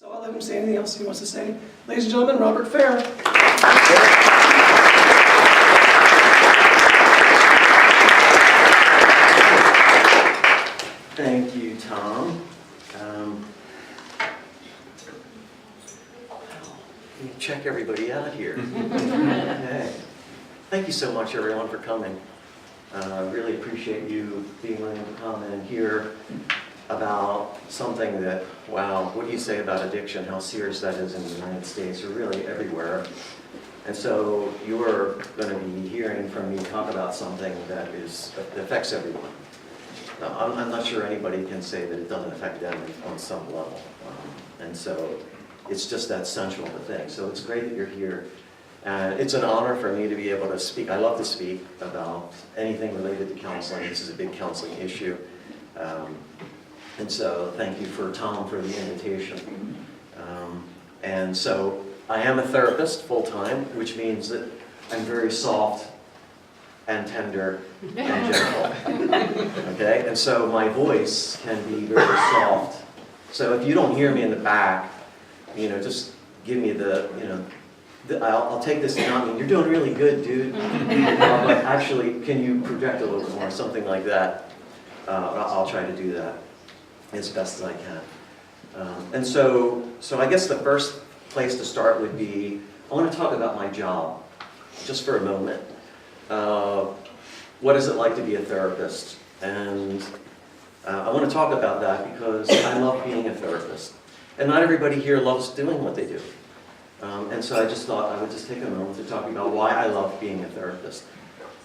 So I'll let him say anything else he wants to say. Ladies and gentlemen, Robert Fair. Thank you, Tom. Let me check everybody out here. Okay. Thank you so much, everyone, for coming. Really appreciate you being willing to come and hear about something that, wow, what do you say about addiction, how serious that is in the United States, or really everywhere. And so you're going to be hearing from me talk about something that affects everyone. Now, I'm not sure anybody can say that it doesn't affect them on some level. And so it's just that central of a thing. So it's great that you're here. It's an honor for me to be able to speak. I love to speak about anything related to counseling. This is a big counseling issue. And so thank you for Tom for the invitation. And so I am a therapist full-time, which means that I'm very soft and tender and gentle. Okay? And so my voice can be very soft. So if you don't hear me in the back, just give me I'll take this down. I mean, you're doing really good, dude. But actually, can you project a little bit more? Something like that. I'll try to do that as best as I can. And so I guess the first place to start would be, I want to talk about my job, just for a moment. What is it like to be a therapist? And I want to talk about that because I love being a therapist. And not everybody here loves doing what they do. And so I just thought I would just take a moment to talk about why I love being a therapist.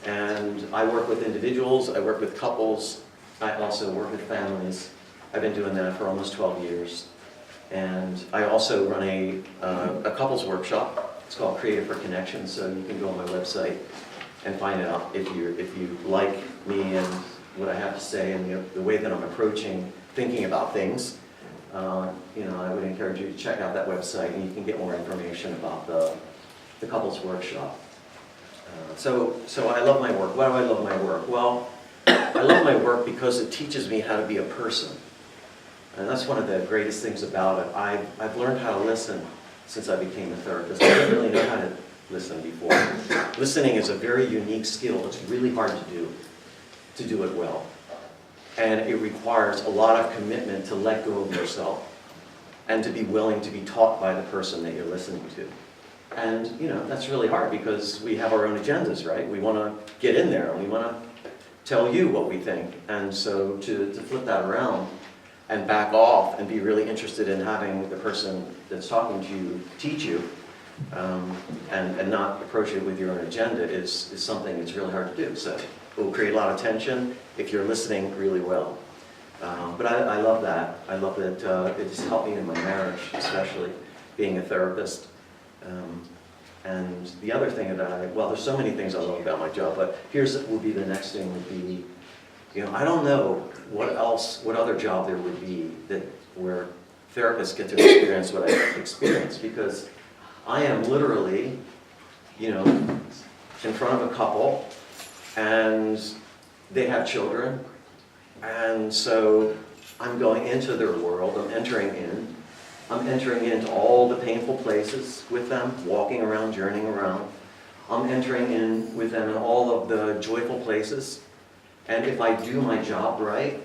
And I work with individuals, I work with couples, I also work with families. I've been doing that for almost 12 years. And I also run a couples workshop. It's called Creative for Connection, so you can go on my website and find out if you like me and what I have to say and the way that I'm approaching thinking about things. I would encourage you to check out that website and you can get more information about the couples workshop. So I love my work. Why do I love my work? Well, I love my work because it teaches me how to be a person. And that's one of the greatest things about it. I've learned how to listen since I became a therapist. I didn't really know how to listen before. Listening is a very unique skill. It's really hard to do it well. And it requires a lot of commitment to let go of yourself and to be willing to be taught by the person that you're listening to. And, that's really hard because we have our own agendas, right? We want to get in there and we want to tell you what we think. And so to flip that around and back off and be really interested in having the person that's talking to you teach you and not approach it with your own agenda is something that's really hard to do. So it will create a lot of tension if you're listening really well. But I love that. I love that it's helped me in my marriage, especially being a therapist. And the other thing that there's so many things I love about my job, but would be the next thing would be, I don't know what other job there would be where therapists get to experience what I experience, because I am literally, in front of a couple, and they have children, and so I'm going into their world, I'm entering into all the painful places with them, walking around, journeying around. I'm entering in with them in all of the joyful places. And if I do my job right,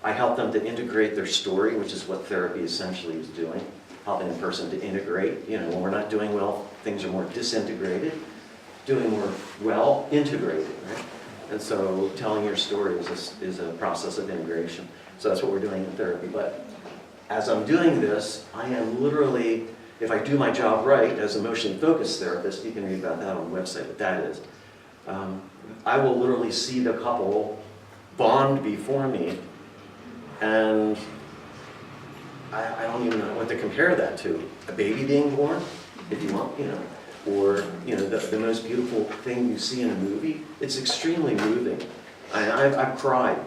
I help them to integrate their story, which is what therapy essentially is doing, helping a person to integrate. When we're not doing well, things are more disintegrated. Doing more well, integrated, right? And so telling your story is a process of integration. So that's what we're doing in therapy. But as I'm doing this, I am literally, if I do my job right as a emotionally focused therapist, you can read about that on the website, what that is. I will literally see the couple bond before me, and I don't even know what to compare that to. A baby being born, if you want, or the most beautiful thing you see in a movie. It's extremely moving. I've cried,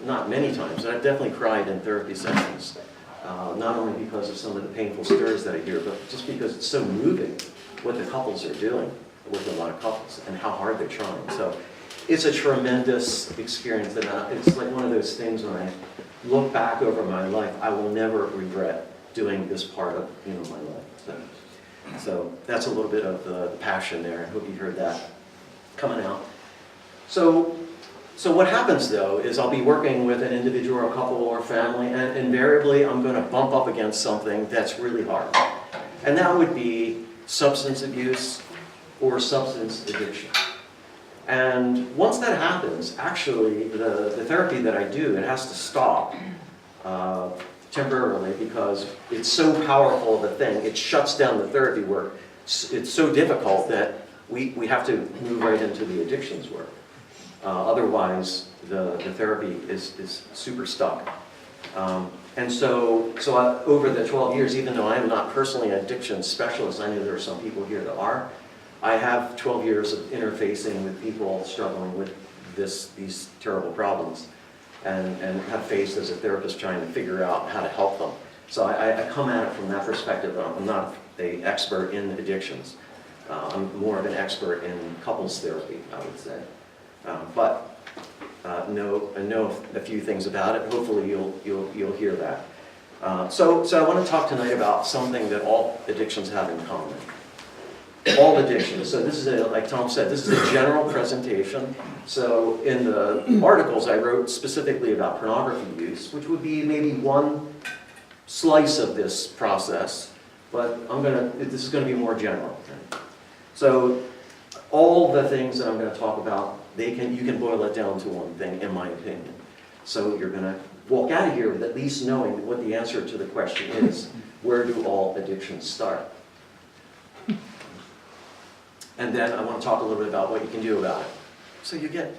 not many times, but I've definitely cried in therapy sessions. Not only because of some of the painful stories that I hear, but just because it's so moving what the couples are doing with a lot of couples and how hard they're trying. So it's a tremendous experience, and it's like one of those things when I look back over my life, I will never regret doing this part of my life. So that's a little bit of the passion there. I hope you heard that coming out. So what happens though is I'll be working with an individual or a couple or family, and invariably I'm going to bump up against something that's really hard. And that would be substance abuse or substance addiction. And once that happens, actually the therapy that I do, it has to stop temporarily because it's so powerful of a thing. It shuts down the therapy work. It's so difficult that we have to move right into the addictions work. Otherwise, the therapy is super stuck. And so over the 12 years, even though I am not personally an addiction specialist, I know there are some people here that are, I have 12 years of interfacing with people struggling with these terrible problems and have faced as a therapist trying to figure out how to help them. So I come at it from that perspective. I'm not an expert in addictions. I'm more of an expert in couples therapy, I would say. But I know a few things about it. Hopefully you'll hear that. So I want to talk tonight about something that all addictions have in common. All addictions. So this is, like Tom said, this is a general presentation. So in the articles I wrote specifically about pornography use, which would be maybe one slice of this process, but this is going to be more general. So all the things that I'm going to talk about, you can boil it down to one thing, in my opinion. So you're going to walk out of here with at least knowing what the answer to the question is. Where do all addictions start? And then I want to talk a little bit about what you can do about it. So you get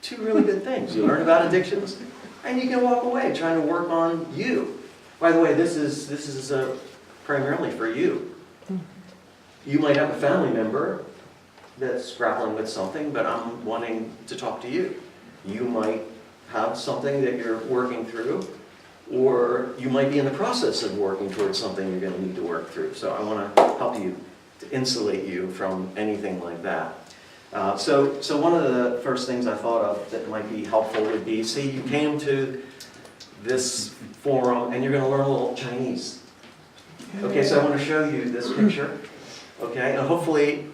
two really good things. You learn about addictions, and you can walk away trying to work on you. By the way, this is primarily for you. You might have a family member that's grappling with something, but I'm wanting to talk to you. You might have something that you're working through, or you might be in the process of working towards something you're going to need to work through. So I want to help you, to insulate you from anything like that. So one of the first things I thought of that might be helpful would be, see, you came to this forum and you're going to learn a little Chinese. Okay, so I want to show you this picture. Okay, and hopefully,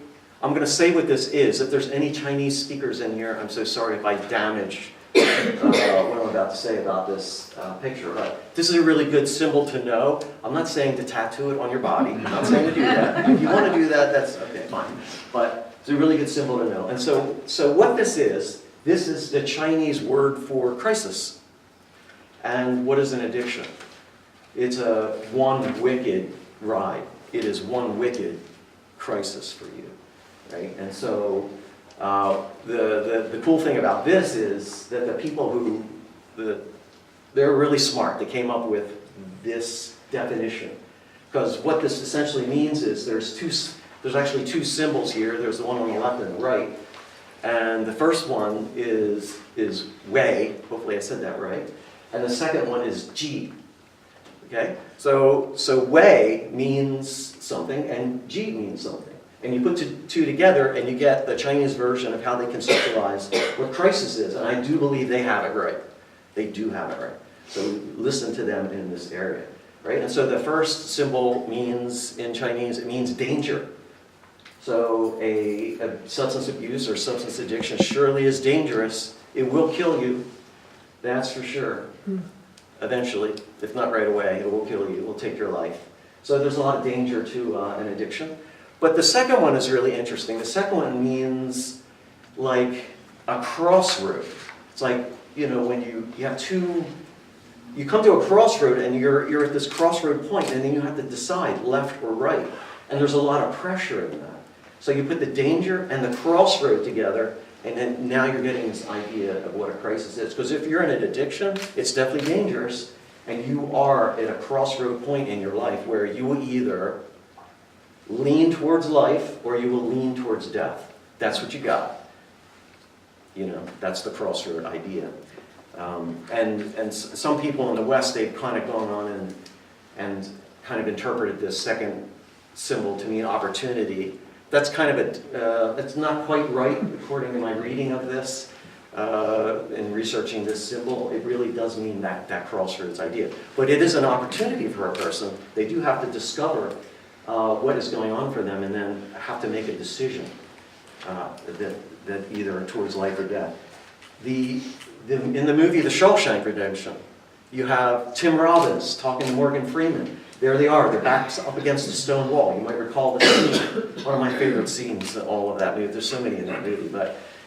I'm going to say what this is. If there's any Chinese speakers in here, I'm so sorry if I damage what I'm about to say about this picture. But this is a really good symbol to know. I'm not saying to tattoo it on your body. I'm not saying to do that. If you want to do that, that's okay, fine. But it's a really good symbol to know. And so what this is the Chinese word for crisis. And what is an addiction? It's a one wicked ride. It is one wicked crisis for you, right? And so the cool thing about this is that the people they're really smart. They came up with this definition. Because what this essentially means is there's actually two symbols here. There's the one on the left and the right. And the first one is wei, hopefully I said that right. And the second one is ji. Okay? So wei means something and ji means something. And you put two together and you get the Chinese version of how they conceptualize what crisis is. And I do believe they have it right. They do have it right. So listen to them in this area. Right? And so the first symbol means, in Chinese, it means danger. So a substance abuse or substance addiction surely is dangerous. It will kill you. That's for sure. Eventually, if not right away, it will kill you. It will take your life. So there's a lot of danger to an addiction. But the second one is really interesting. The second one means like a crossroad. It's like, when you have you come to a crossroad and you're at this crossroad point and then you have to decide left or right. And there's a lot of pressure in that. So you put the danger and the crossroad together, and then now you're getting this idea of what a crisis is. Because if you're in an addiction, it's definitely dangerous, and you are at a crossroad point in your life where you will either lean towards life or you will lean towards death. That's what you got. That's the crossroad idea. And some people in the West, they've kind of gone on and kind of interpreted this second symbol to mean opportunity. That's kind of it's not quite right according to my reading of this. in researching this symbol, it really does mean that crossroads idea. But it is an opportunity for a person. They do have to discover what is going on for them and then have to make a decision that either towards life or death. In the movie The Shawshank Redemption, you have Tim Robbins talking to Morgan Freeman. There they are, their backs up against a stone wall. You might recall the scene, one of my favorite scenes in all of that movie. There's so many in that movie,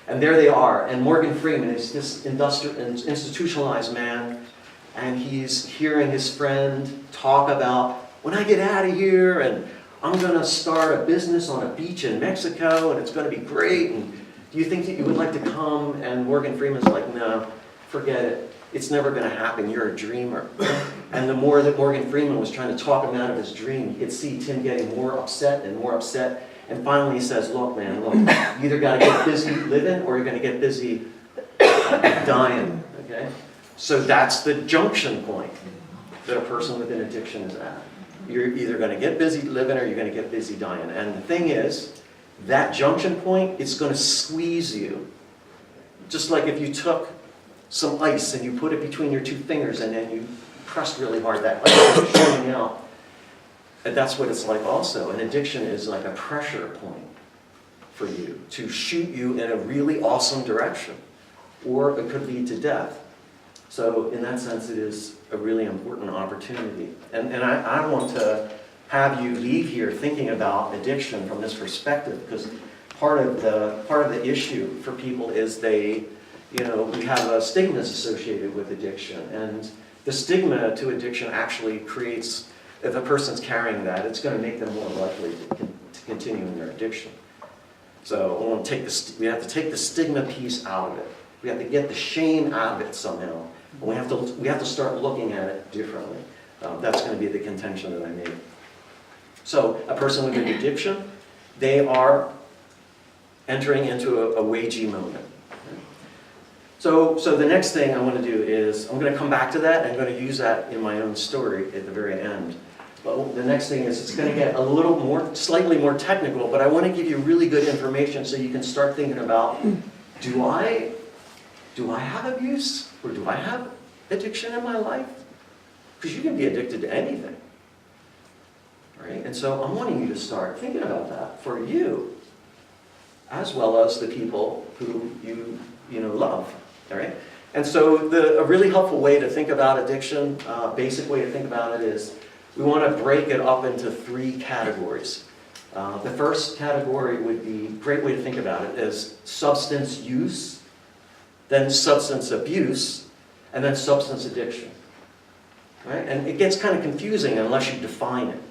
and there they are. And Morgan Freeman is this institutionalized man, and he's hearing his friend talk about, when I get out of here, and I'm going to start a business on a beach in Mexico, and it's going to be great, and do you think that you would like to come? And Morgan Freeman's like, no, forget it. It's never going to happen. You're a dreamer. And the more that Morgan Freeman was trying to talk him out of his dream, you could see Tim getting more upset and more upset. And finally he says, look, man, look, you either got to get busy living or you're going to get busy dying. Okay? So that's the junction point that a person with an addiction is at. You're either going to get busy living or you're going to get busy dying. And the thing is, that junction point, it's going to squeeze you. Just like if you took some ice and you put it between your two fingers and then you pressed really hard, that ice is showing out. And that's what it's like also. An addiction is like a pressure point for you to shoot you in a really awesome direction. Or it could lead to death. So in that sense, it is a really important opportunity. And I want to have you leave here thinking about addiction from this perspective, because part of the issue for people is we have stigmas associated with addiction, and the stigma to addiction actually creates, if a person's carrying that, it's going to make them more likely to continue in their addiction. So we have to take the stigma piece out of it. We have to get the shame out of it somehow. And we have to start looking at it differently. That's going to be the contention that I made. So a person with an addiction, they are entering into a wagey moment. So the next thing I want to do is, I'm going to come back to that, and I'm going to use that in my own story at the very end. But the next thing is, it's going to get a little more, slightly more technical, but I want to give you really good information so you can start thinking about, do I have abuse, or do I have addiction in my life? Because you can be addicted to anything. Right? And so I'm wanting you to start thinking about that for you, as well as the people who you love. All right? And so a really helpful way to think about addiction, basic way to think about it is, we want to break it up into 3 categories. The first category would be, a great way to think about it, is substance use, then substance abuse, and then substance addiction. Right? And it gets kind of confusing unless you define it.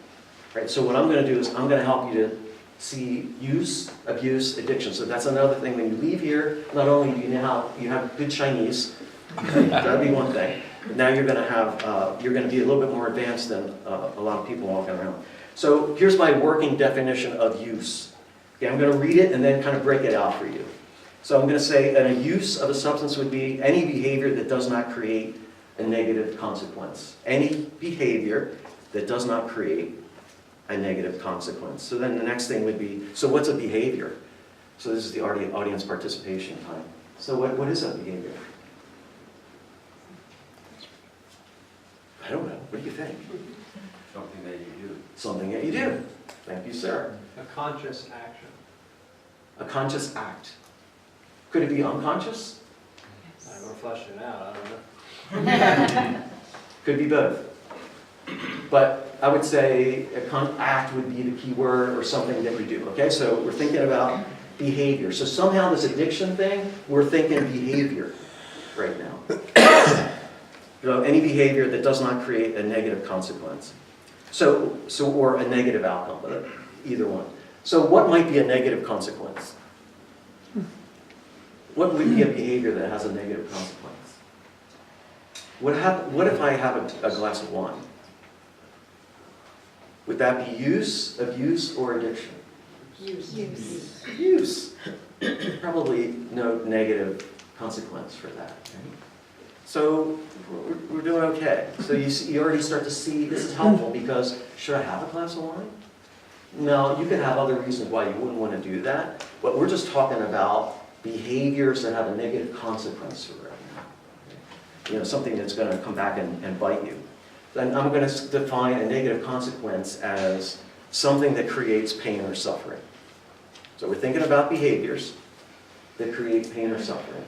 Right? So what I'm going to do is I'm going to help you to see use, abuse, addiction. So that's another thing. When you leave here, not only do you have good Chinese, that'd be one thing. Now you're going to be a little bit more advanced than a lot of people walking around. So here's my working definition of use. Okay, I'm going to read it and then kind of break it out for you. So I'm going to say that a use of a substance would be any behavior that does not create a negative consequence. Any behavior that does not create a negative consequence. So then the next thing would be, so what's a behavior? So this is the audience participation time. So what is a behavior? I don't know. What do you think? Something that you do. Something that you do. Thank you, sir. A conscious action. A conscious act. Could it be unconscious? We're fleshing it out, I don't know. Could be both. But I would say act would be the key word, or something that we do. Okay, so we're thinking about behavior. So somehow this addiction thing, we're thinking behavior right now. Any behavior that does not create a negative consequence. Or a negative outcome, but either one. So what might be a negative consequence? What would be a behavior that has a negative consequence? What if I have a glass of wine? Would that be use, abuse, or addiction? Use. Use. Probably no negative consequence for that. Right? So we're doing okay. So you already start to see this is helpful, because should I have a glass of wine? No, you can have other reasons why you wouldn't want to do that, but we're just talking about behaviors that have a negative consequence for it. You know, something that's going to come back and bite you. Then I'm going to define a negative consequence as something that creates pain or suffering. So we're thinking about behaviors that create pain or suffering.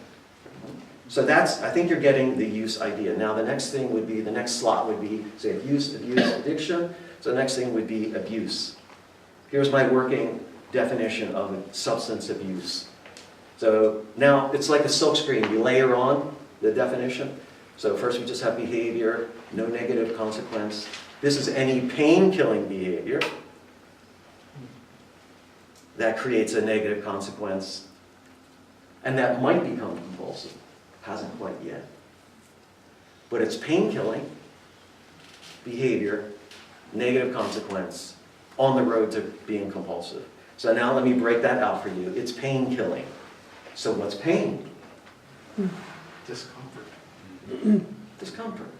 So that's, I think you're getting the use idea. Now the next thing would be, the next slot would be, say, abuse, addiction. So the next thing would be abuse. Here's my working definition of substance abuse. So now it's like a silkscreen. You layer on the definition. So first we just have behavior, no negative consequence. This is any pain-killing behavior that creates a negative consequence and that might become compulsive. Hasn't quite yet. But it's pain-killing behavior, negative consequence, on the road to being compulsive. So now let me break that out for you. It's pain-killing. So what's pain? Discomfort. Discomfort.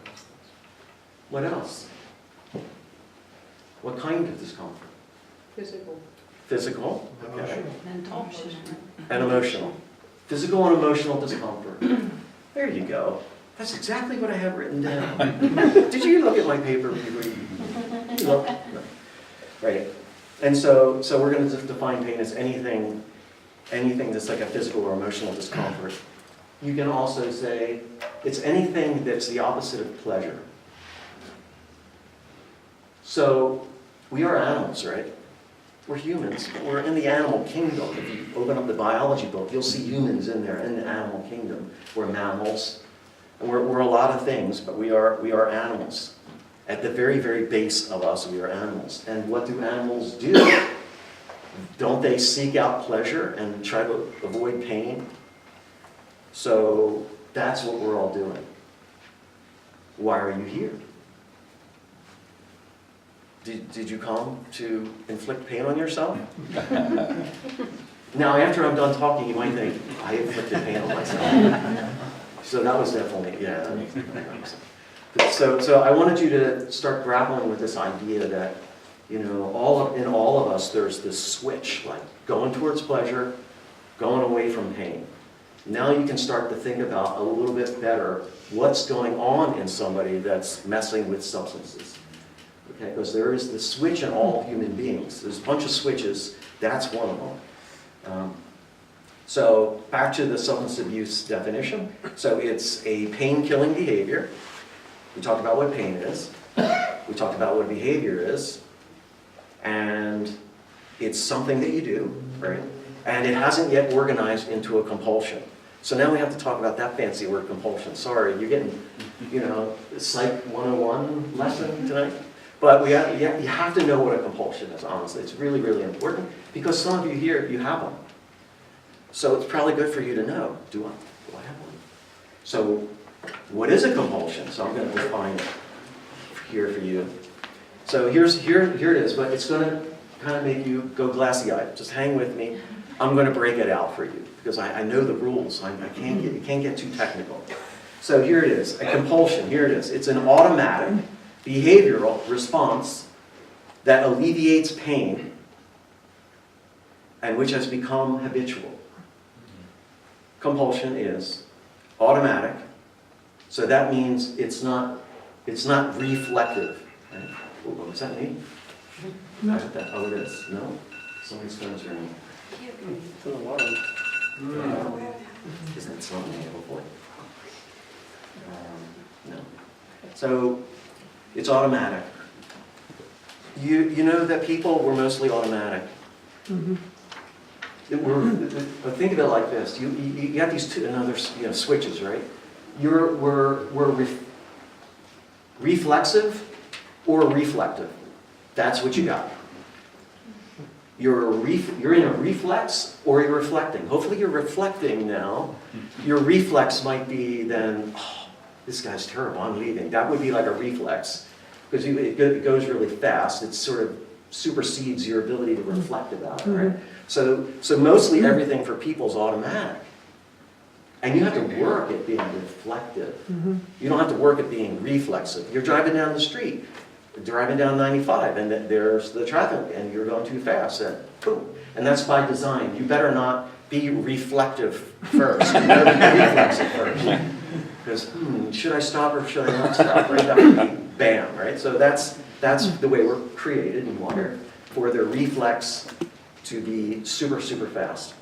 What else? What kind of discomfort? Physical. Physical, okay. Mental. And emotional. Physical and emotional discomfort. There you go. That's exactly what I have written down. Did you look at my paper before you look? No. Right. And so we're going to define pain as anything that's like a physical or emotional discomfort. You can also say it's anything that's the opposite of pleasure. So we are animals, right? We're humans. We're in the animal kingdom. If you open up the biology book, you'll see humans in there, in the animal kingdom. We're mammals. And we're a lot of things, but we are animals. At the very, very base of us, we are animals. And what do animals do? Don't they seek out pleasure and try to avoid pain? So that's what we're all doing. Why are you here? Did you come to inflict pain on yourself? Now, after I'm done talking, you might think, I inflicted pain on myself. So that was definitely, yeah. So I wanted you to start grappling with this idea that, you know, in all of us, there's this switch, like going towards pleasure, going away from pain. Now you can start to think about a little bit better what's going on in somebody that's messing with substances. Okay, because there is this switch in all human beings. There's a bunch of switches. That's one of them. So back to the substance abuse definition. So it's a pain-killing behavior. We talked about what pain is. We talked about what behavior is. And it's something that you do, right? And it hasn't yet organized into a compulsion. So now we have to talk about that fancy word, compulsion. Sorry, you're getting, you know, Psych 101 lesson tonight. But you have to know what a compulsion is, honestly. It's really, really important because some of you here, you have them. So it's probably good for you to know, do I have one? So what is a compulsion? So I'm going to define it here for you. So here it is, but it's going to kind of make you go glassy-eyed. Just hang with me. I'm going to break it out for you because I know the rules. You can't get too technical. So here it is, a compulsion. Here it is. It's an automatic behavioral response that alleviates pain and which has become habitual. Compulsion is automatic, so that means it's not reflective. Right? What does that mean? No. Oh, it is. No? Somebody's phone's ringing. It's an alarm. Isn't it something, hopefully? No. So it's automatic. You know that people were mostly automatic. Mm-hmm. Think of it like this. You got these two another switches, right? We're reflexive or reflective. That's what you got. You're in a reflex or you're reflecting. Hopefully you're reflecting now. Your reflex might be then, oh, this guy's terrible, I'm leaving. That would be like a reflex because it goes really fast. It sort of supersedes your ability to reflect about it, right? So mostly everything for people is automatic. And you have to work at being reflective. You don't have to work at being reflexive. You're driving down the street. driving down 95 and there's the traffic and you're going too fast and boom. And that's by design. You better not be reflective first. You better be reflexive first. Because, should I stop or should I not stop? Right? That would be bam, right? So that's the way we're created and wired for the reflex to be super, super fast.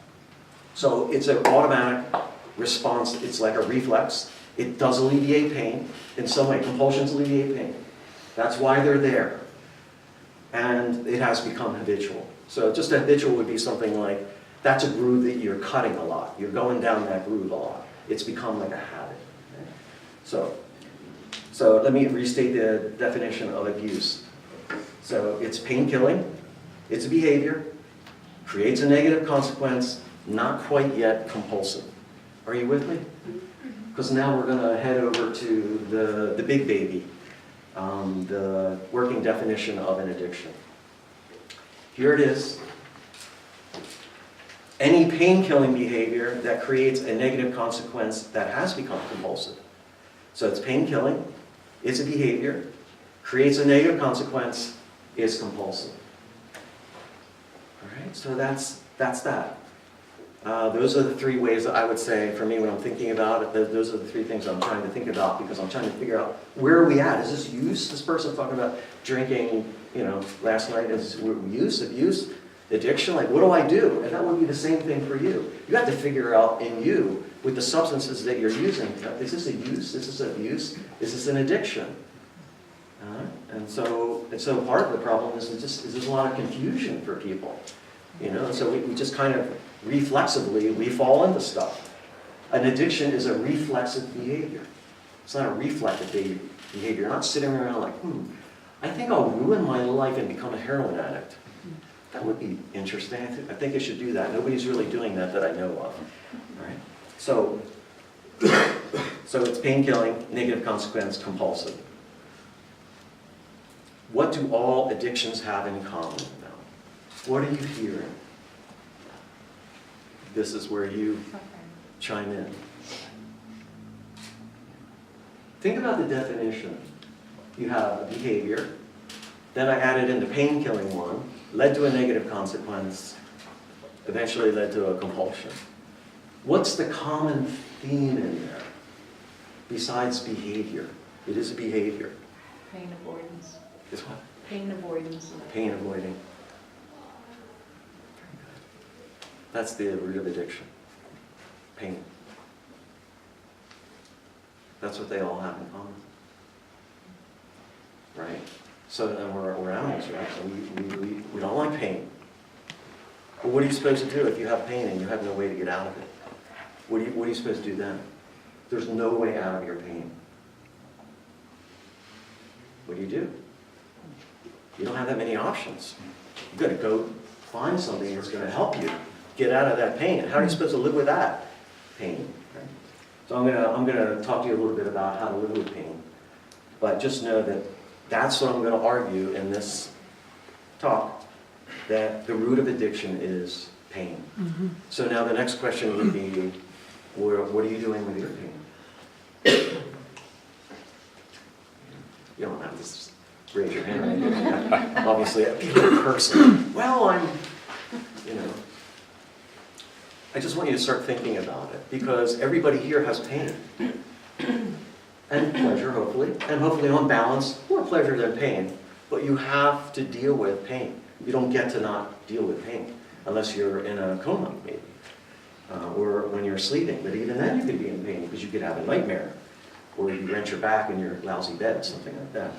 So it's an automatic response. It's like a reflex. It does alleviate pain in some way. Compulsions alleviate pain. That's why they're there. And it has become habitual. So just habitual would be something like, that's a groove that you're cutting a lot. You're going down that groove a lot. It's become like a habit. Okay? So let me restate the definition of abuse. So it's pain killing, it's a behavior, creates a negative consequence, not quite yet compulsive. Are you with me? Because now we're going to head over to the big baby, the working definition of an addiction. Here it is. Any pain-killing behavior that creates a negative consequence that has become compulsive. So it's pain-killing, it's a behavior, creates a negative consequence, is compulsive. All right, so that's that. Those are the three ways that I would say, for me, when I'm thinking about it, those are the three things I'm trying to think about because I'm trying to figure out, where are we at? Is this use? This person talking about drinking, last night, is use, abuse, addiction? Like, what do I do? And that would be the same thing for you. You have to figure out in you, with the substances that you're using, is this a use? Is this abuse? Is this an addiction? And so part of the problem is there's a lot of confusion for people. And so we just kind of reflexively, we fall into stuff. An addiction is a reflexive behavior. It's not a reflective behavior. You're not sitting around like, I think I'll ruin my life and become a heroin addict. That would be interesting. I think I should do that. Nobody's really doing that I know of. Right? So it's pain-killing, negative consequence, compulsive. What do all addictions have in common now? What are you hearing? This is where you chime in. Think about the definition. You have a behavior, then I added in the pain-killing one, led to a negative consequence, eventually led to a compulsion. What's the common theme in there besides behavior? It is a behavior. Pain avoidance. It's what? Pain avoidance. Pain avoiding. That's the root of addiction. Pain. That's what they all have in common. Right? So then we're animals, right? So we don't like pain. But what are you supposed to do if you have pain and you have no way to get out of it? What are you supposed to do then? There's no way out of your pain. What do? You don't have that many options. You've got to go find something that's going to help you get out of that pain. And how are you supposed to live with that pain? Right? So I'm gonna talk to you a little bit about how to live with pain. But just know that that's what I'm going to argue in this talk, that the root of addiction is pain. Mm-hmm. So now the next question would be, what are you doing with your pain? You don't have to just raise your hand. Right? Obviously, people are cursing. Well, I just want you to start thinking about it, because everybody here has pain. And pleasure, hopefully. And hopefully on balance, more pleasure than pain. But you have to deal with pain. You don't get to not deal with pain, unless you're in a coma, maybe. Or when you're sleeping. But even then you could be in pain, because you could have a nightmare. Or you wrench your back in your lousy bed, something like that.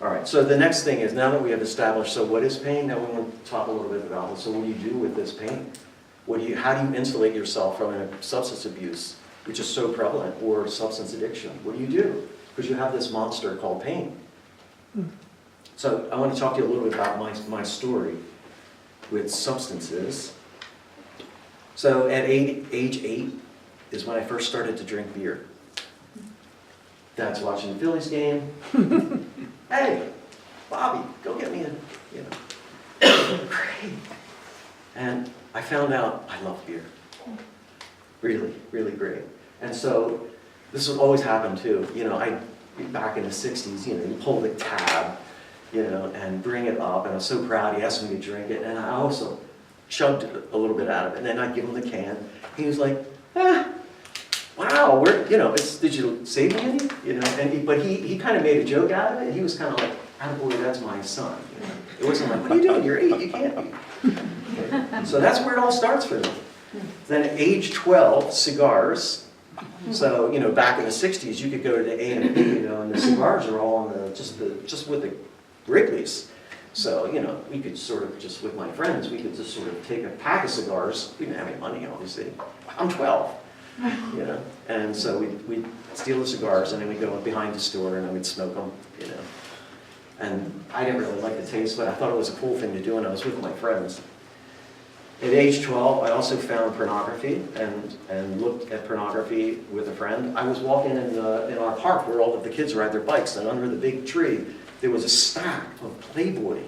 All right, so the next thing is, now that we have established, so what is pain? Now we want to talk a little bit about it. So what do you do with this pain? How do you insulate yourself from a substance abuse, which is so prevalent, or substance addiction? What do? Because you have this monster called pain. So I want to talk to you a little bit about my story with substances. So at age 8 is when I first started to drink beer. Dad's watching the Phillies game. Hey, Bobby, go get me great. And I found out I love beer. Really, really great. And so this would always happen too. back in the 60s, you know, you pull the tab, you know, and bring it up, and I was so proud, he asked me to drink it, and I also chugged a little bit out of it, and then I'd give him the can. He was like, wow, you know, did you save me any? You know, but he kind of made a joke out of it. He was kind of like, attaboy, that's my son. You know? It wasn't like, what are you doing? You're 8, you can't be. Okay. So that's where it all starts for me. Then at age 12, cigars. So, you know, back in the 60s, you could go to the A&P, you know, and the cigars are all on just with the Wrigley's. So, you know, we could sort of just, with my friends, we could just sort of take a pack of cigars. We didn't have any money, obviously. I'm 12, you know. And so we'd steal the cigars, and then we'd go behind the store, and then we'd smoke them, you know. And I didn't really like the taste, but I thought it was a cool thing to do, and I was with my friends. At age 12, I also found pornography and looked at pornography with a friend. I was walking in our park where all of the kids ride their bikes, and under the big tree, there was a stack of Playboy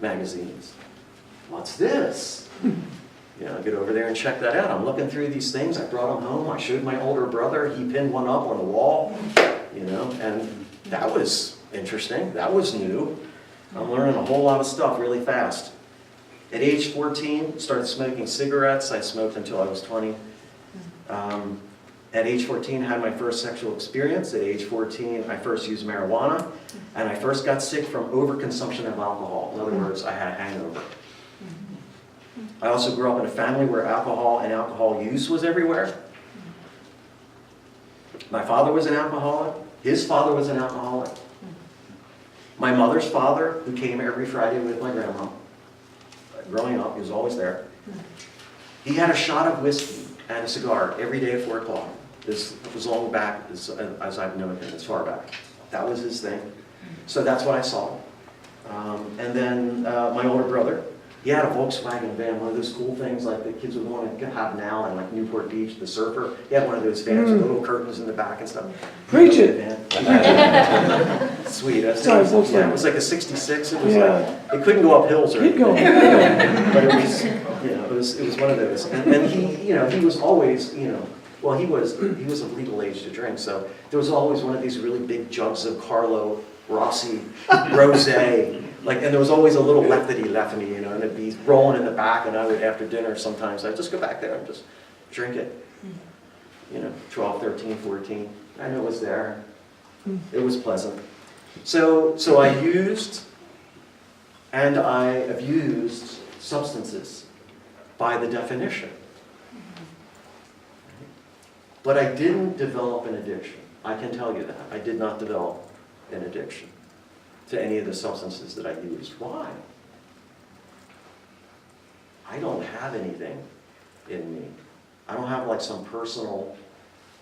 magazines. What's this? You know, I get over there and check that out. I'm looking through these things. I brought them home. I showed my older brother. He pinned one up on the wall, you know, and that was interesting. That was new. I'm learning a whole lot of stuff really fast. At age 14, started smoking cigarettes. I smoked until I was 20. At age 14, had my first sexual experience. At age 14, I first used marijuana, and I first got sick from overconsumption of alcohol. In other words, I had a hangover. I also grew up in a family where alcohol and alcohol use was everywhere. My father was an alcoholic. His father was an alcoholic. My mother's father, who came every Friday with my grandma, growing up, he was always there. He had a shot of whiskey and a cigar every day at 4 o'clock. This was long back as I've known him, as far back. That was his thing. So that's what I saw. And then my older brother, he had a Volkswagen van, one of those cool things like the kids would want to have now in like Newport Beach, the Surfer. He had one of those vans with little curtains in the back and stuff. Preach it. Sweet. It Sorry, was like a 66. It was like, it couldn't go up hills or Keep anything. going. But it was, you know, it was one of those. And he, you know, he was always, you know, well, he was of legal age to drink, so there was always one of these really big jugs of Carlo Rossi Rosé. Like, and there was always a little left that he left me, you know, and it'd be rolling in the back, and I would, after dinner sometimes, I'd just go back there and just drink it. You know, 12, 13, 14. I knew it was there. It was pleasant. So I used and I abused substances by the definition. But I didn't develop an addiction. I can tell you that. I did not develop an addiction to any of the substances that I used. Why? I don't have anything in me. I don't have like some personal,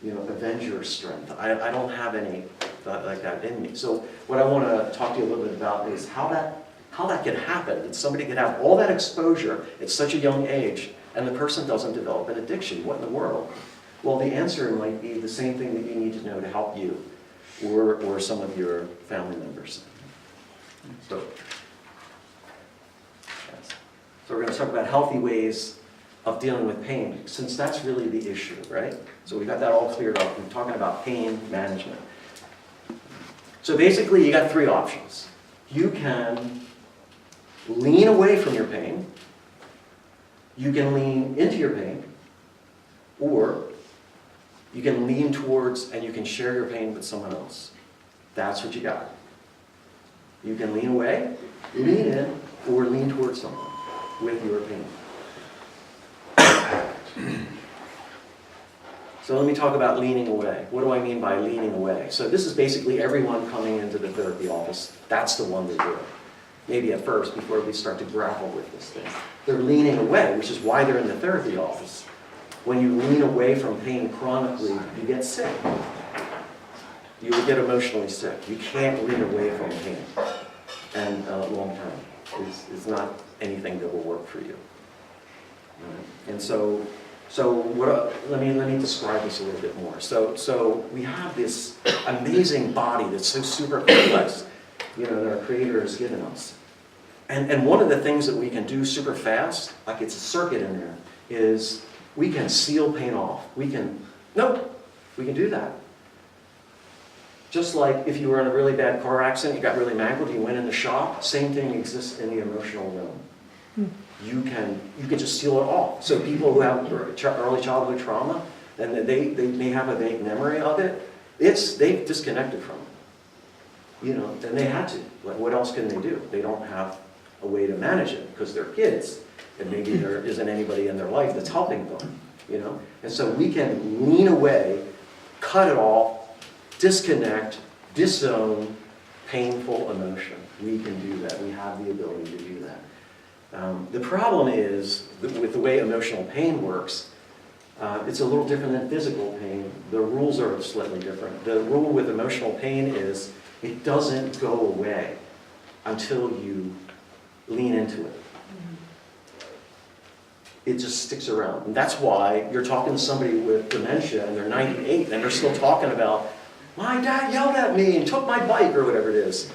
you know, Avenger strength. I don't have any like that in me. So what I want to talk to you a little bit about is how that can happen. That somebody can have all that exposure at such a young age and the person doesn't develop an addiction. What in the world? Well, the answer might be the same thing that you need to know to help you or some of your family members. So we're going to talk about healthy ways of dealing with pain, since that's really the issue, right? So we got that all cleared up. We're talking about pain management. So basically, you got 3 options. You can lean away from your pain, you can lean into your pain, or you can lean towards and you can share your pain with someone else. That's what you got. You can lean away, lean in, or lean towards someone with your pain. So let me talk about leaning away. What do I mean by leaning away? So this is basically everyone coming into the therapy office. That's the one they're doing. Maybe at first, before we start to grapple with this thing. They're leaning away, which is why they're in the therapy office. When you lean away from pain chronically, you get sick. You will get emotionally sick. You can't lean away from pain. And long term is not anything that will work for you. And so let me describe this a little bit more. So we have this amazing body that's so super complex, you know, that our Creator has given us. And one of the things that we can do super fast, like it's a circuit in there, is we can seal pain off. We can do that. Just like if you were in a really bad car accident, you got really mangled, you went in the shop, same thing exists in the emotional realm. You can just seal it off. So people who have early childhood trauma, and they may have a vague memory of it, they've disconnected from it. You know, and they had to. Like, what else can they do? They don't have a way to manage it because they're kids, and maybe there isn't anybody in their life that's helping them. You know, and so we can lean away, cut it off, disconnect, disown painful emotion. We can do that. We have the ability to do that. The problem is, with the way emotional pain works, it's a little different than physical pain. The rules are slightly different. The rule with emotional pain is it doesn't go away until you lean into it. It just sticks around. And that's why you're talking to somebody with dementia and they're 98 and they're still talking about, my dad yelled at me and took my bike, or whatever it is.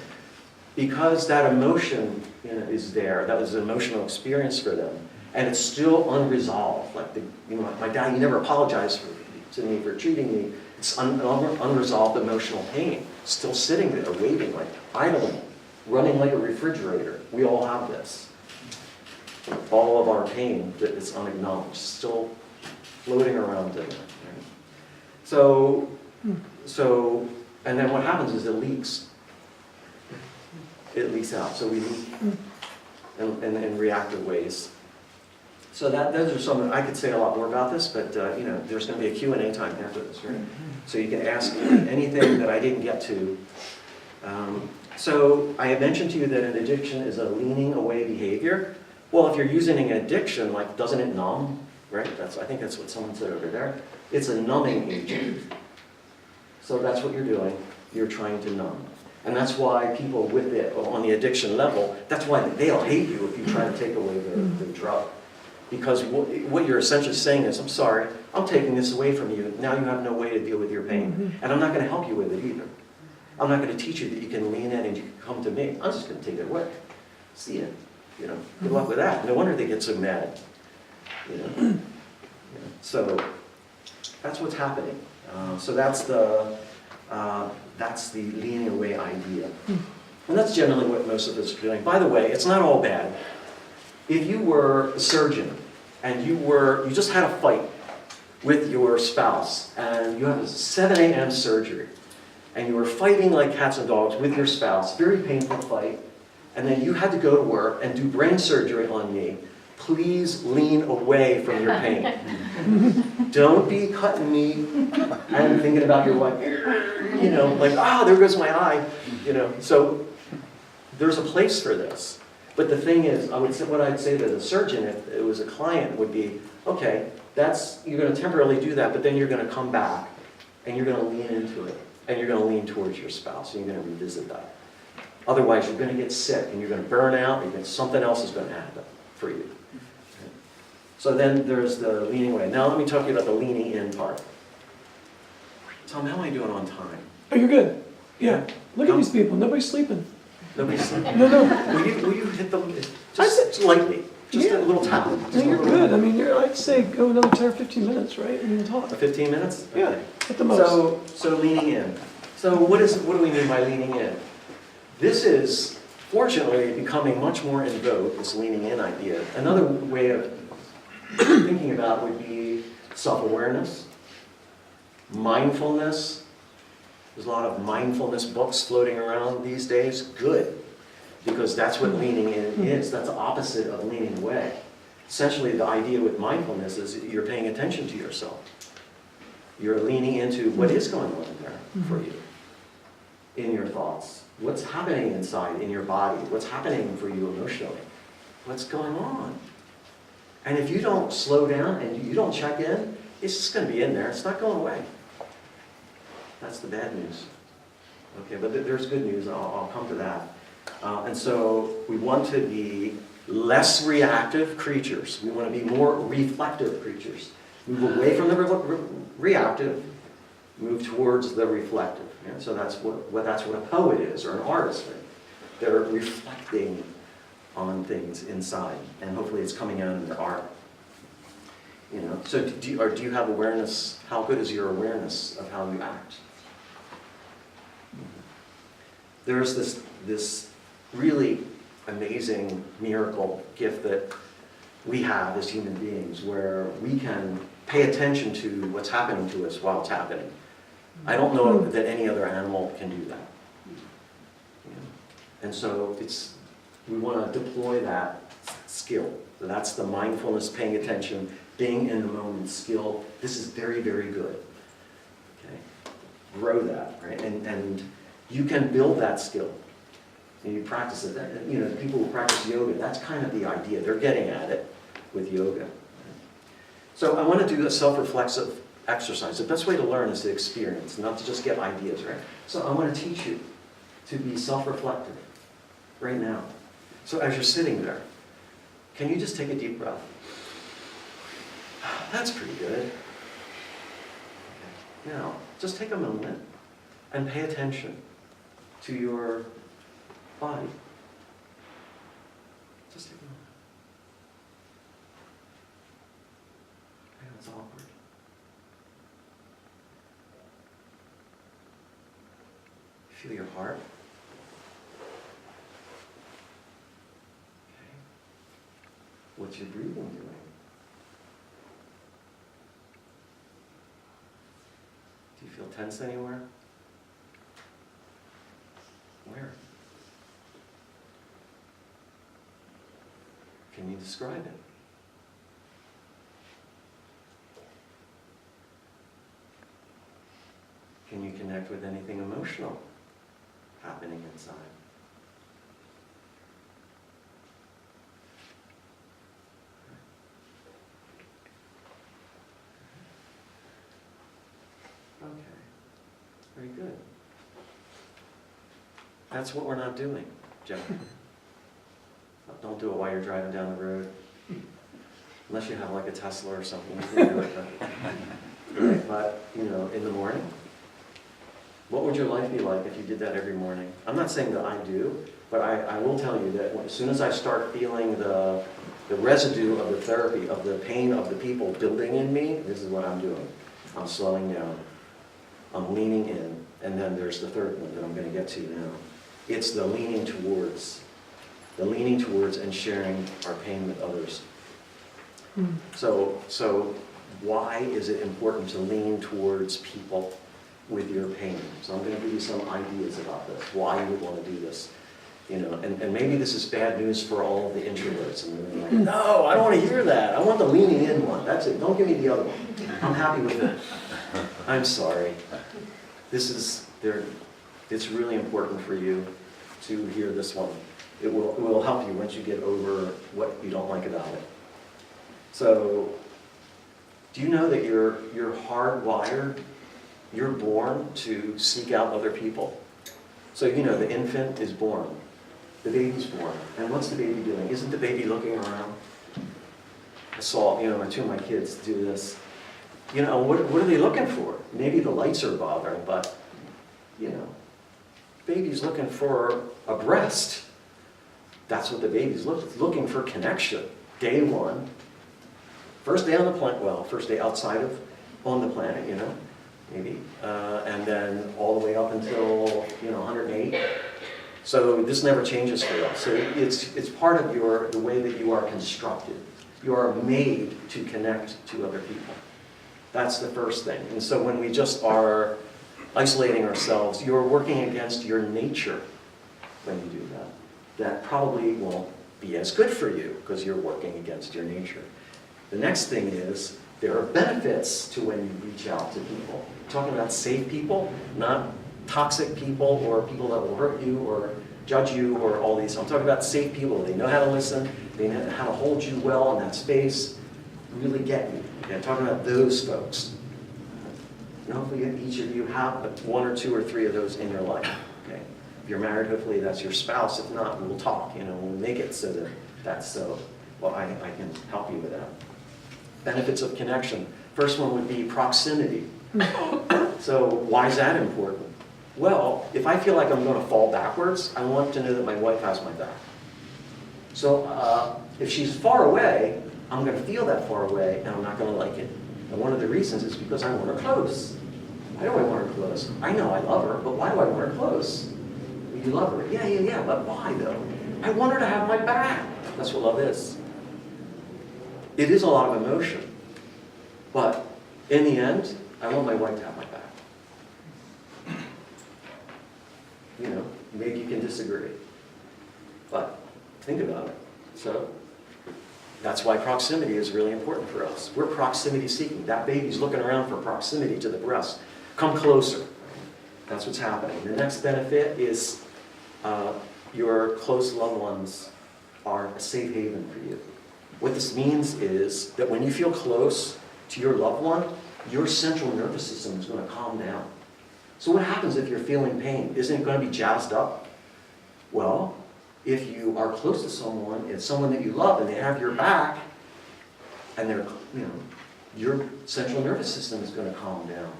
Because that emotion, you know, is there. That was an emotional experience for them. And it's still unresolved. Like, my dad, he never apologized to me for treating me. It's unresolved emotional pain. Still sitting there, waiting, like idling, running like a refrigerator. We all have this. All of our pain that is unacknowledged, still floating around in there. Right? So, and then what happens is it leaks. It leaks out. So we leak in reactive ways. So those are some. I could say a lot more about this, but you know, there's going to be a Q&A time after this, right? So you can ask anything that I didn't get to. So I had mentioned to you that an addiction is a leaning away behavior. Well, if you're using an addiction, like, doesn't it numb, right? I think that's what someone said over there. It's a numbing agent. So that's what you're doing. You're trying to numb. And that's why people with it, on the addiction level, that's why they'll hate you if you try to take away the drug. Because what you're essentially saying is, I'm sorry, I'm taking this away from you. Now you have no way to deal with your pain. And I'm not going to help you with it either. I'm not going to teach you that you can lean in and you can come to me. I'm just going to take it away. See it. You know, good luck with that. No wonder they get so mad. You know? So that's what's happening. So that's the leaning away idea. And that's generally what most of us are doing. By the way, it's not all bad. If you were a surgeon and you just had a fight with your spouse and you have a 7 a.m. surgery and you were fighting like cats and dogs with your spouse, very painful fight, and then you had to go to work and do brain surgery on me, please lean away from your pain. Don't be cutting me and thinking about your wife, you know, like, there goes my eye, you know. So there's a place for this. But the thing is, what I'd say to the surgeon, if it was a client, would be, okay, you're going to temporarily do that, but then you're going to come back and you're going to lean into it, and you're going to lean towards your spouse, and you're going to revisit that. Otherwise, you're going to get sick, and you're going to burn out, and something else is going to happen for you. So then there's the leaning away. Now let me talk to you about the leaning in part. Tom, how am I doing on time? Oh, you're good. Yeah. Look at these people. Nobody's sleeping. Nobody's sleeping? No. Will you hit them just lightly? Just a little tap. No, you're good. I mean, I'd say go another 10 or 15 minutes, right? And we'll talk. 15 minutes? Yeah, Okay. at the most. So leaning in. So what do we mean by leaning in? This is, fortunately, becoming much more in vogue, this leaning in idea. Another way of thinking about it would be self-awareness, mindfulness. There's a lot of mindfulness books floating around these days. Good, because that's what leaning in is. That's the opposite of leaning away. Essentially, the idea with mindfulness is you're paying attention to yourself. You're leaning into what is going on there for you, in your thoughts. What's happening inside in your body? What's happening for you emotionally? What's going on? And if you don't slow down and you don't check in, it's just going to be in there. It's not going away. That's the bad news. Okay, but there's good news. I'll come to that. And so we want to be less reactive creatures. We want to be more reflective creatures. Move away from the reactive, move towards the reflective. Yeah? So that's what a poet is, or an artist. Right? They're reflecting on things inside, and hopefully it's coming out in their art. You know. So do you have awareness? How good is your awareness of how you act? there's this really amazing miracle gift that we have as human beings where we can pay attention to what's happening to us while it's happening. I don't know that any other animal can do that. You know? And so we want to deploy that skill. So that's the mindfulness, paying attention, being in the moment skill. This is very, very good. Okay? Grow that, right? And you can build that skill. And you practice it. You know, people who practice yoga, that's kind of the idea. They're getting at it with yoga. So I want to do a self-reflexive exercise. The best way to learn is to experience, not to just get ideas, right? So I want to teach you to be self-reflective right now. So as you're sitting there, can you just take a deep breath? That's pretty good. Okay. Now, just take a moment and pay attention to your body. Just take a moment. Okay, that's awkward. Feel your heart. Okay. What's your breathing doing? Do you feel tense anywhere? Where? Can you describe it? Can you connect with anything emotional happening inside? Okay, very good. That's what we're not doing, Jeff. Don't do it while you're driving down the road. Unless you have like a Tesla or something, you can do it. Right? But, you know, in the morning, what would your life be like if you did that every morning? I'm not saying that I do, but I will tell you that as soon as I start feeling the residue of the therapy, of the pain of the people building in me, this is what I'm doing. I'm slowing down. I'm leaning in. And then there's the third one that I'm going to get to now. It's the leaning towards and sharing our pain with others. So why is it important to lean towards people with your pain? So I'm going to give you some ideas about this, why you would want to do this. You know, and maybe this is bad news for all of the introverts. And they're like, no, I don't want to hear that. I want the leaning in one. That's it. Don't give me the other one. I'm happy with it. I'm sorry. It's really important for you to hear this one. It will help you once you get over what you don't like about it. So, do you know that you're hardwired, you're born to seek out other people? So you know the infant is born, the baby's born, and what's the baby doing? Isn't the baby looking around? I saw, my two of my kids do this. What are they looking for? Maybe the lights are bothering, but, baby's looking for a breast. That's what the baby's looking for, connection. Day one. First day on the planet, first day on the planet, maybe. And then all the way up until, 108. So this never changes for us. So it's part of the way that you are constructed. You are made to connect to other people. That's the first thing. And so when we just are isolating ourselves, you're working against your nature when you do that. That probably won't be as good for you because you're working against your nature. The next thing is there are benefits to when you reach out to people. I'm talking about safe people, not toxic people or people that will hurt you or judge you or all these. I'm talking about safe people. They know how to listen. They know how to hold you well in that space, really get you. Okay, I'm talking about those folks. And hopefully each of you have one or two or three of those in your life. Okay? If you're married, hopefully that's your spouse. If not, we'll talk. We'll make it so that that's so. Well, I can help you with that. Benefits of connection. First one would be proximity. So why is that important? Well, if I feel like I'm going to fall backwards, I want to know that my wife has my back. So if she's far away, I'm going to feel that far away, and I'm not going to like it. And one of the reasons is because I want her close. Why do I want her close? I know I love her, but why do I want her close? You love her. Yeah, but why though? I want her to have my back. That's what love is. It is a lot of emotion. But in the end, I want my wife to have my back. You know, maybe you can disagree. But think about it. So that's why proximity is really important for us. We're proximity seeking. That baby's looking around for proximity to the breast. Come closer. That's what's happening. The next benefit is your close loved ones are a safe haven for you. What this means is that when you feel close to your loved one, your central nervous system is going to calm down. So what happens if you're feeling pain? Isn't it going to be jazzed up? Well, if you are close to someone, it's someone that you love and they have your back, and they're, you know, your central nervous system is going to calm down.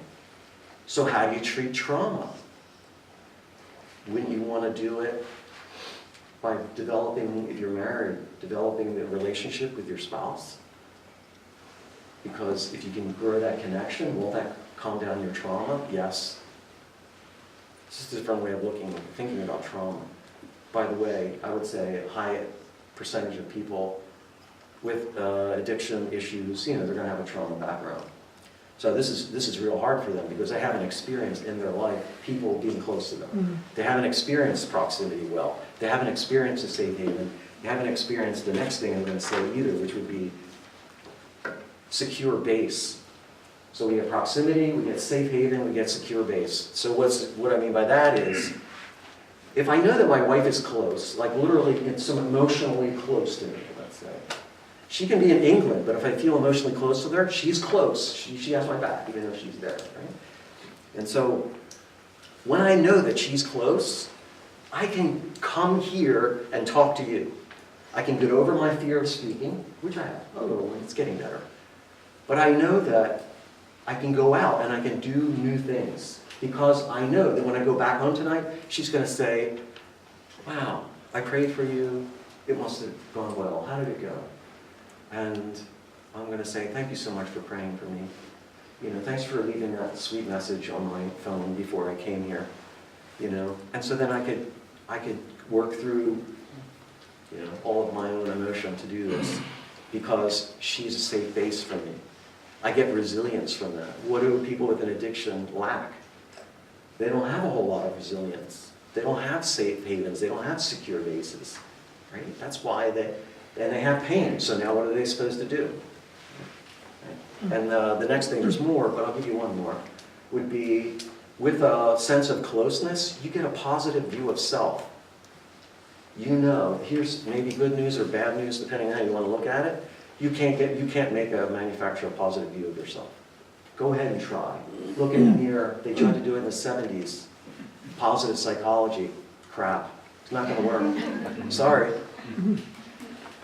So how do you treat trauma? Wouldn't you want to do it by developing, if you're married, developing the relationship with your spouse? Because if you can grow that connection, won't that calm down your trauma? Yes. It's just a different way of thinking about trauma. By the way, I would say a high percentage of people with addiction issues, you know, they're going to have a trauma background. So this is real hard for them because they haven't experienced in their life people being close to them. Mm-hmm. They haven't experienced proximity well. They haven't experienced a safe haven. They haven't experienced the next thing I'm going to say either, which would be secure base. So we get proximity, we get safe haven, we get secure base. So what I mean by that is, if I know that my wife is close, like literally it's so emotionally close to me, let's say, she can be in England, but if I feel emotionally close to her, she's close. She has my back, even though she's there, right? And so when I know that she's close, I can come here and talk to you. I can get over my fear of speaking, which I have a little, it's getting better. But I know that I can go out and I can do new things because I know that when I go back home tonight, she's going to say, wow, I prayed for you. It must have gone well. How did it go? And I'm going to say, thank you so much for praying for me. You know, thanks for leaving that sweet message on my phone before I came here. You know, and so then I could work through, you know, all of my own emotion to do this because she's a safe base for me. I get resilience from that. What do people with an addiction lack? They don't have a whole lot of resilience. They don't have safe havens. They don't have secure bases, right? That's why they have pain. So now what are they supposed to do? Right? And the next thing, there's more, but I'll give you one more, would be with a sense of closeness, you get a positive view of self. You know, here's maybe good news or bad news, depending on how you want to look at it. You can't manufacture a positive view of yourself. Go ahead and try. Look in the mirror. They tried to do it in the 70s. Positive psychology. Crap. It's not going to work. Sorry.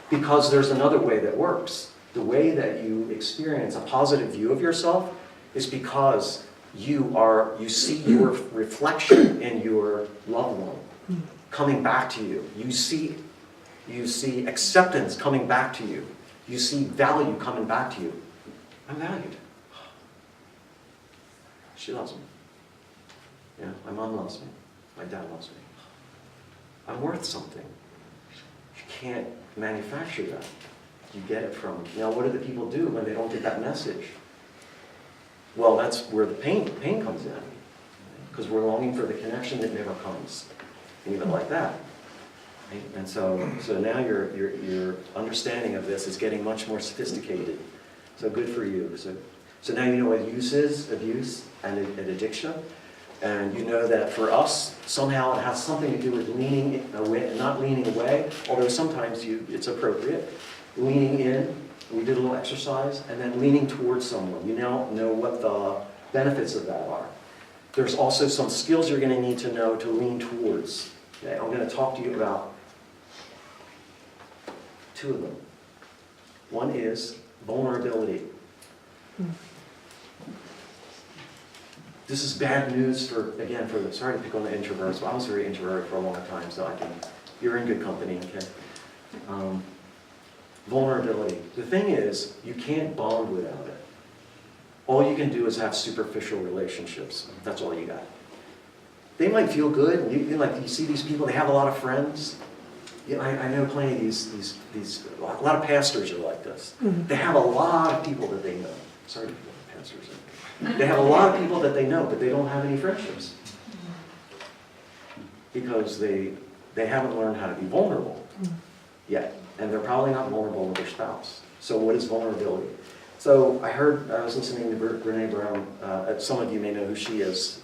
Because there's another way that works. The way that you experience a positive view of yourself is because you see your reflection in your loved one coming back to you. You see acceptance coming back to you. You see value coming back to you. I'm valued. She loves me. Yeah, my mom loves me. My dad loves me. I'm worth something. You can't manufacture that. You get it from. Now, what do the people do when they don't get that message? Well, that's where the pain comes in. Because we're longing for the connection that never comes. Even like that. Right? And so now your understanding of this is getting much more sophisticated. So good for you. So now you know what abuse and addiction. And you know that for us, somehow it has something to do with leaning away, not leaning away, although sometimes it's appropriate. Leaning in, we did a little exercise, and then leaning towards someone. You now know what the benefits of that are. There's also some skills you're going to need to know to lean towards. Okay? I'm going to talk to you about two of them. One is vulnerability. This is bad news sorry to pick on the introverts, but I was very introverted for a long time, so you're in good company, okay? Vulnerability. The thing is, you can't bond without it. All you can do is have superficial relationships. That's all you got. they might feel good. You see these people, they have a lot of friends. Yeah, I know plenty of these, a lot of pastors are like this. They have a lot of people that they know. Sorry to put pastors in. They have a lot of people that they know, but they don't have any friendships. Because they haven't learned how to be vulnerable yet. And they're probably not vulnerable with their spouse. So what is vulnerability? So I was listening to Brene Brown. Some of you may know who she is.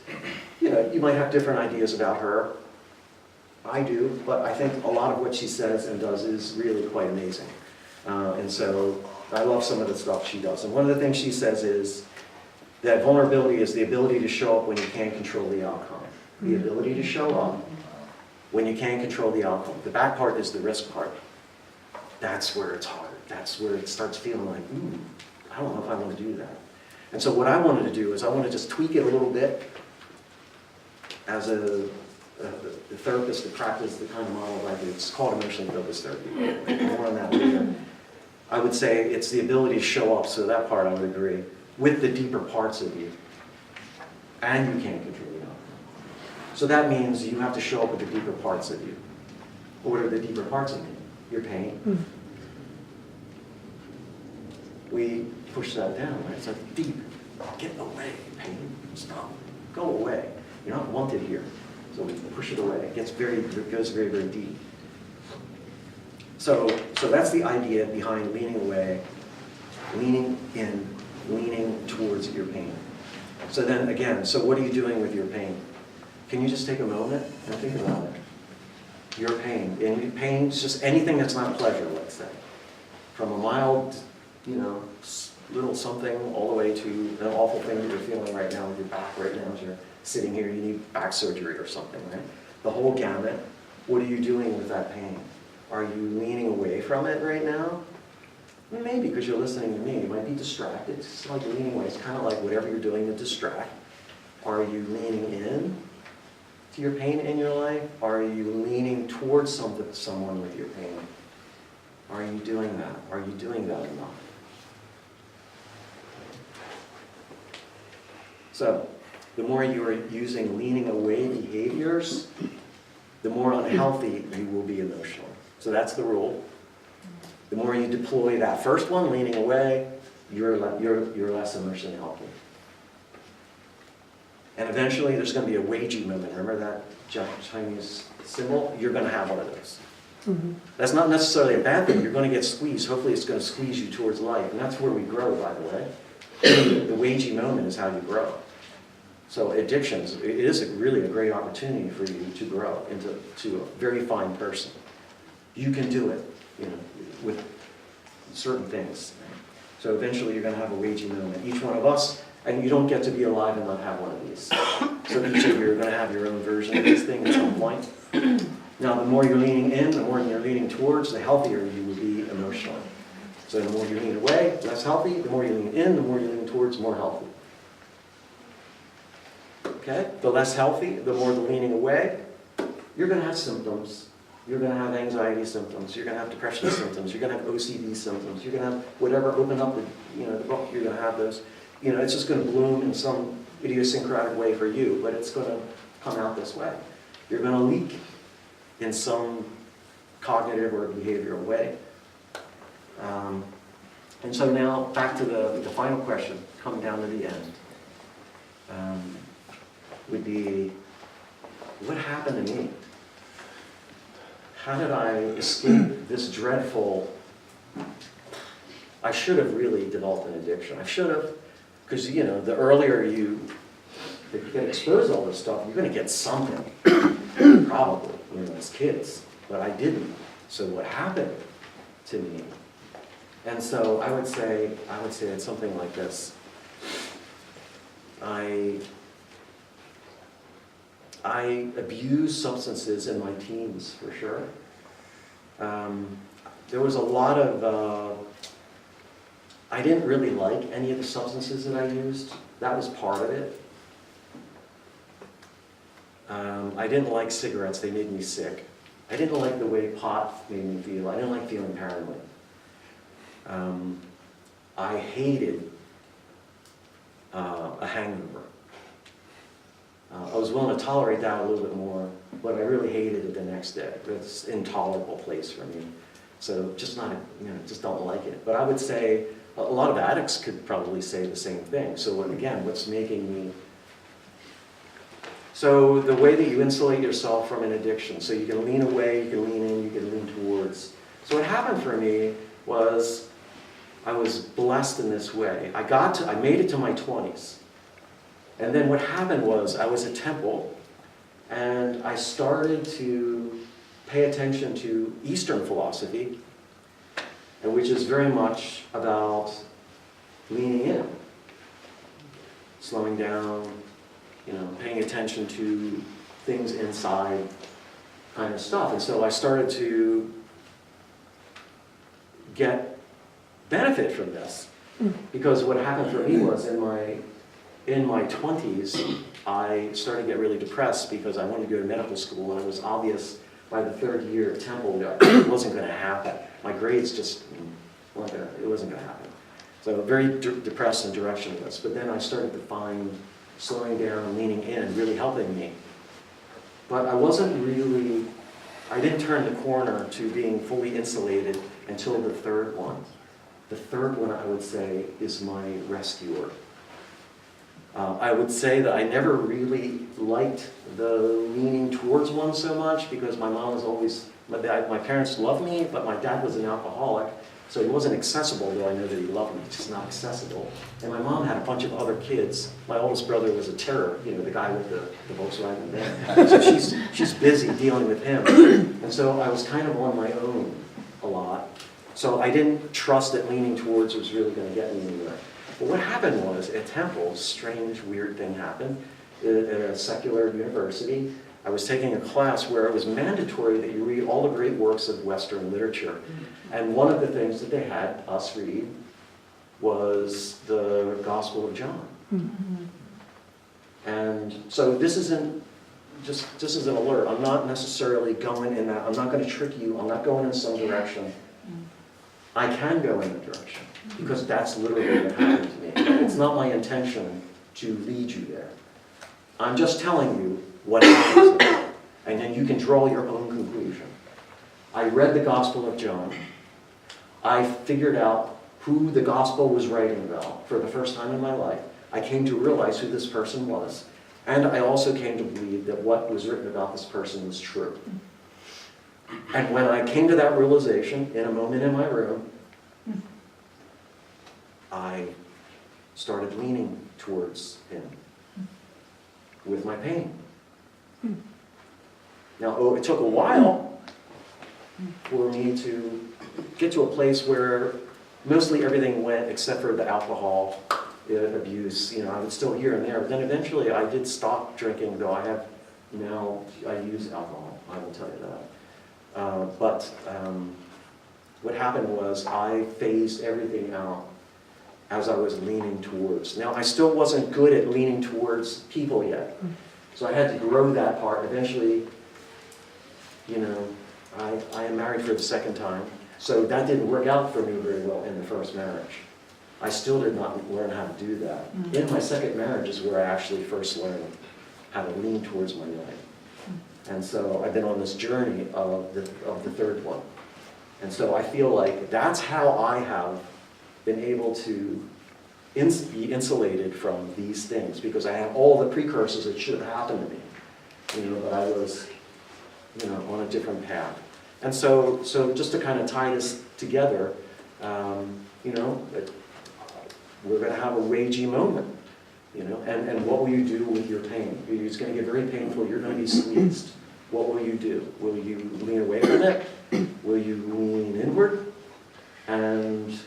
You might have different ideas about her. I do, but I think a lot of what she says and does is really quite amazing. And so I love some of the stuff she does. And one of the things she says is that vulnerability is the ability to show up when you can't control the outcome. The ability to show up when you can't control the outcome. The back part is the risk part. That's where it's hard. That's where it starts feeling like, ooh, I don't know if I want to do that. And so what I wanted to do is I want to just tweak it a little bit as a therapist to practice the kind of model I do. It's called emotionally focused therapy. More on that later. I would say it's the ability to show up, so that part I would agree, with the deeper parts of you. And you can't control the outcome. So that means you have to show up with the deeper parts of you. What are the deeper parts of you? Your pain. We push that down, right? It's like deep. Get away, pain. Stop. Go away. You're not wanted here. So we push it away. It goes very, very deep. So that's the idea behind leaning away, leaning in, leaning towards your pain. So then again, so what are you doing with your pain? Can you just take a moment and think about it? Your pain. And pain is just anything that's not pleasure, let's say. From a mild, little something all the way to an awful thing that you're feeling right now with your back right now as you're sitting here, you need back surgery or something, right? The whole gamut. What are you doing with that pain? Are you leaning away from it right now? Maybe because you're listening to me. You might be distracted. It's like leaning away. It's kind of like whatever you're doing to distract. Are you leaning in to your pain in your life? Are you leaning towards someone with your pain? Are you doing that? Are you doing that enough? So, the more you are using leaning away behaviors, the more unhealthy you will be emotionally. So that's the rule. The more you deploy that first one, leaning away, you're less emotionally healthy. And eventually there's going to be a wagey moment. Remember that Chinese symbol? You're going to have one of those. That's not necessarily a bad thing. You're going to get squeezed. Hopefully it's going to squeeze you towards life. And that's where we grow, by the way. The wagey moment is how you grow. So addictions, it is really a great opportunity for you to grow into a very fine person. You can do it, with certain things. So eventually you're going to have a wagey moment. Each one of us, and you don't get to be alive and not have one of these. So each of you are going to have your own version of this thing at some point. Now, the more you're leaning in, the more you're leaning towards, the healthier you will be emotionally. So the more you lean away, less healthy. The more you lean in, the more you lean towards, more healthy. Okay? The less healthy, the more the leaning away, you're going to have symptoms. You're going to have anxiety symptoms. You're going to have depression symptoms. You're going to have OCD symptoms. You're going to have whatever, open up the book, you're going to have those. It's just going to bloom in some idiosyncratic way for you, but it's going to come out this way. You're going to leak in some cognitive or behavioral way. And so now, back to the final question, coming down to the end, would be, what happened to me? How did I escape this dreadful... I should have really developed an addiction. I should have, because, the earlier you get exposed to all this stuff, you're going to get something, probably, as kids. But I didn't. So what happened to me? And so I would say it's something like this. I abused substances in my teens, for sure. There was a lot of... I didn't really like any of the substances that I used. That was part of it. I didn't like cigarettes. They made me sick. I didn't like the way pot made me feel. I didn't like feeling paranoid. I hated a hangover. I was willing to tolerate that a little bit more, but I really hated it the next day. It's an intolerable place for me. So just not, just don't like it. But I would say a lot of addicts could probably say the same thing. So again, what's making me... So the way that you insulate yourself from an addiction, so you can lean away, you can lean in, you can lean towards. So what happened for me was I was blessed in this way. I made it to my 20s. And then what happened was I was at Temple, and I started to pay attention to Eastern philosophy, and which is very much about leaning in, slowing down, paying attention to things inside kind of stuff. And so I started to get benefit from this, because what happened for me was in my 20s, I started to get really depressed because I wanted to go to medical school, and it was obvious by the third year at Temple that it wasn't going to happen. My grades just it wasn't going to happen. So very depressed and directionless. But then I started to find slowing down, leaning in, really helping me. But I didn't turn the corner to being fully insulated until the third one. The third one, I would say, is my rescuer. I would say that I never really liked the leaning towards one so much, because my mom was always, my parents loved me, but my dad was an alcoholic, so he wasn't accessible, though I know that he loved me, just not accessible. And my mom had a bunch of other kids. My oldest brother was a terror, the guy with the Volkswagen van. So she's busy dealing with him. And so I was kind of on my own a lot. So I didn't trust that leaning towards was really going to get me anywhere. But what happened was, at Temple, a strange, weird thing happened. At a secular university, I was taking a class where it was mandatory that you read all the great works of Western literature. And one of the things that they had us read was the Gospel of John. And so this isn't an alert. I'm not necessarily going in that. I'm not going to trick you. I'm not going in some direction. I can go in that direction, because that's literally what happened to me. It's not my intention to lead you there. I'm just telling you what happens there, and then you can draw your own conclusion. I read the Gospel of John. I figured out who the Gospel was writing about for the first time in my life. I came to realize who this person was, and I also came to believe that what was written about this person was true. And when I came to that realization in a moment in my room, I started leaning towards him with my pain. Now, it took a while for me to get to a place where mostly everything went except for the alcohol abuse. I was still here and there, but then eventually I did stop drinking, though I use alcohol, I will tell you that. But what happened was I phased everything out as I was leaning towards. Now, I still wasn't good at leaning towards people yet, so I had to grow that part. Eventually, I am married for the second time, so that didn't work out for me very well in the first marriage. I still did not learn how to do that. In my second marriage is where I actually first learned how to lean towards my life. And so I've been on this journey of the third one. And so I feel like that's how I have been able to be insulated from these things, because I have all the precursors that should have happened to me, but I was, on a different path. And so just to kind of tie this together, we're going to have a ragey moment, and what will you do with your pain? It's going to get very painful. You're going to be squeezed. What will you do? Will you lean away from it? Will you lean inward and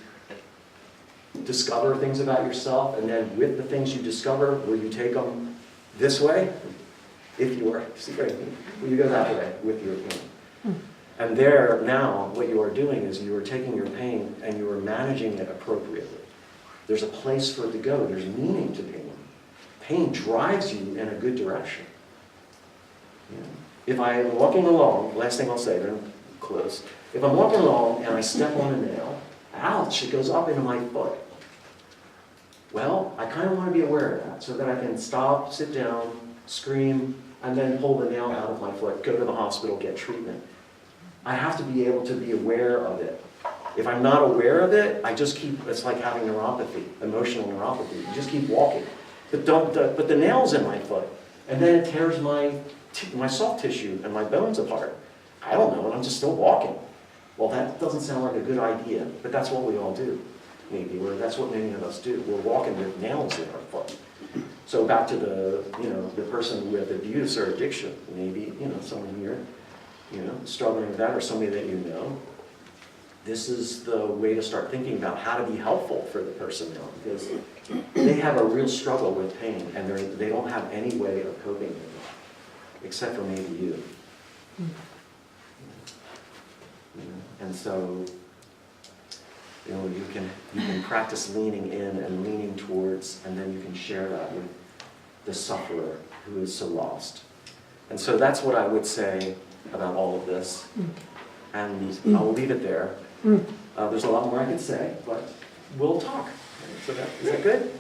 discover things about yourself? And then with the things you discover, will you take them this way? If you are, will you go that way with your pain? And there, now, what you are doing is you are taking your pain and you are managing it appropriately. There's a place for it to go. There's meaning to pain. Pain drives you in a good direction. If I am walking along, last thing I'll say, then close. If I'm walking along and I step on a nail, ouch, it goes up into my foot. Well, I kind of want to be aware of that so that I can stop, sit down, scream, and then pull the nail out of my foot, go to the hospital, get treatment. I have to be able to be aware of it. If I'm not aware of it, I just keep, it's like having neuropathy, emotional neuropathy. You just keep walking. But the nail's in my foot, and then it tears my soft tissue and my bones apart. I don't know, and I'm just still walking. Well, that doesn't sound like a good idea, but that's what we all do, maybe, or that's what many of us do. We're walking with nails in our foot. So back to the person with abuse or addiction, maybe, someone here, struggling with that, or somebody that you know. This is the way to start thinking about how to be helpful for the person now, because they have a real struggle with pain, and they don't have any way of coping with it, except for maybe you. And so, you can practice leaning in and leaning towards, and then you can share that with the sufferer who is so lost. And so that's what I would say about all of this, and I will leave it there. There's a lot more I could say, but we'll talk. So is that good?